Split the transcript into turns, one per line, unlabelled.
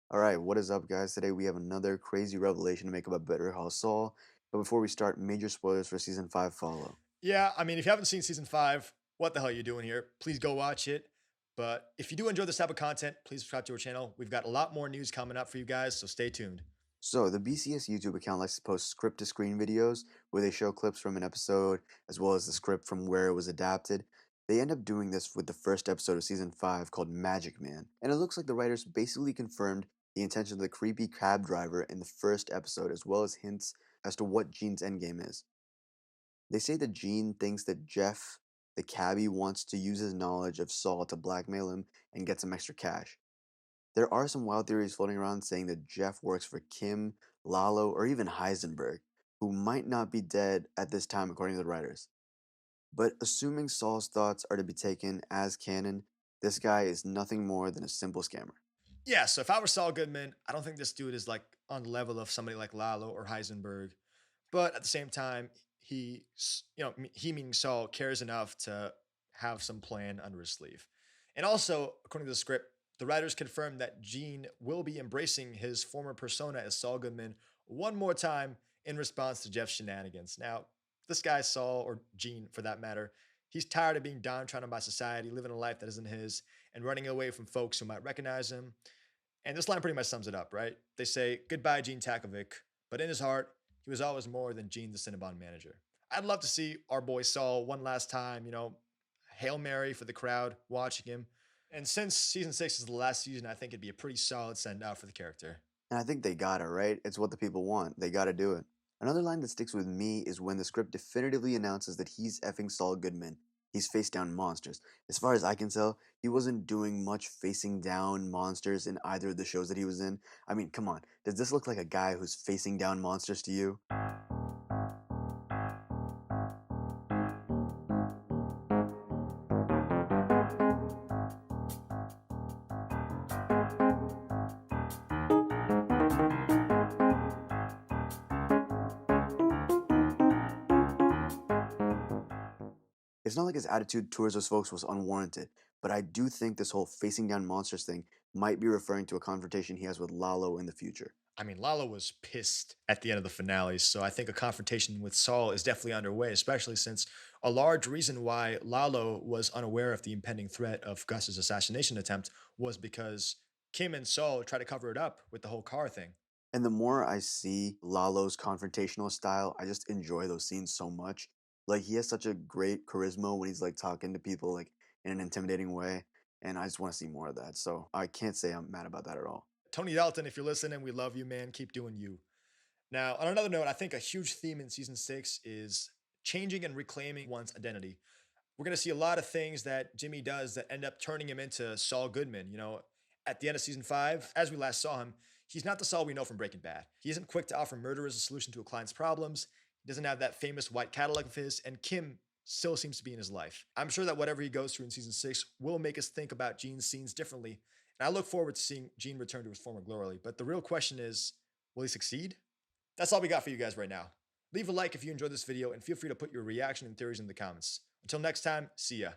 All right, what is up, guys? Today we have another crazy revelation to make about Better Call Saul. But before we start, major spoilers for season 5 follow.
Yeah, I mean, if you haven't seen season five, what the hell are you doing here? Please go watch it. But if you do enjoy this type of content, please subscribe to our channel. We've got a lot more news coming up for you guys, so stay tuned.
So, the BCS YouTube account likes to post script to screen videos where they show clips from an episode as well as the script from where it was adapted. They end up doing this with the first episode of season 5 called Magic Man, and it looks like the writers basically confirmed the intention of the creepy cab driver in the first episode as well as hints as to what Gene's endgame is. They say that Gene thinks that Jeff, the cabbie, wants to use his knowledge of Saul to blackmail him and get some extra cash. There are some wild theories floating around saying that Jeff works for Kim, Lalo, or even Heisenberg, who might not be dead at this time according to the writers. But assuming Saul's thoughts are to be taken as canon, this guy is nothing more than a simple scammer.
Yeah, so if I were Saul Goodman, I don't think this dude is like on the level of somebody like Lalo or Heisenberg. But at the same time, he meaning Saul cares enough to have some plan under his sleeve. And also, according to the script, the writers confirmed that Gene will be embracing his former persona as Saul Goodman one more time in response to Jeff's shenanigans. Now, this guy Saul, or Gene for that matter, he's tired of being downtrodden by society, living a life that isn't his, and running away from folks who might recognize him. And this line pretty much sums it up, right? They say, "Goodbye, Gene Takovic," but in his heart, he was always more than Gene the Cinnabon manager. I'd love to see our boy Saul one last time, Hail Mary for the crowd watching him. And since season six is the last season, I think it'd be a pretty solid send out for the character.
And I think they got it, right? It's what the people want. They gotta do it. Another line that sticks with me is when the script definitively announces that he's effing Saul Goodman. He's faced down monsters. As far as I can tell, he wasn't doing much facing down monsters in either of the shows that he was in. I mean, come on. Does this look like a guy who's facing down monsters to you? It's not like his attitude towards those folks was unwarranted, but I do think this whole facing down monsters thing might be referring to a confrontation he has with Lalo in the future.
I mean, Lalo was pissed at the end of the finale, so I think a confrontation with Saul is definitely underway, especially since a large reason why Lalo was unaware of the impending threat of Gus's assassination attempt was because Kim and Saul tried to cover it up with the whole car thing.
And the more I see Lalo's confrontational style, I just enjoy those scenes so much. Like he has such a great charisma when he's like talking to people like in an intimidating way, and I just want to see more of that. So I can't say I'm mad about that at all.
Tony Dalton, if you're listening, we love you, man. Keep doing you. Now, on another note, I think a huge theme in season six is changing and reclaiming one's identity. We're going to see a lot of things that Jimmy does that end up turning him into Saul Goodman. At the end of season five, as we last saw him, he's not the Saul we know from Breaking Bad. He isn't quick to offer murder as a solution to a client's problems. He doesn't have that famous white Cadillac of his, and Kim still seems to be in his life. I'm sure that whatever he goes through in season six will make us think about Gene's scenes differently. And I look forward to seeing Gene return to his former glory. But the real question is, will he succeed? That's all we got for you guys right now. Leave a like if you enjoyed this video and feel free to put your reaction and theories in the comments. Until next time, see ya.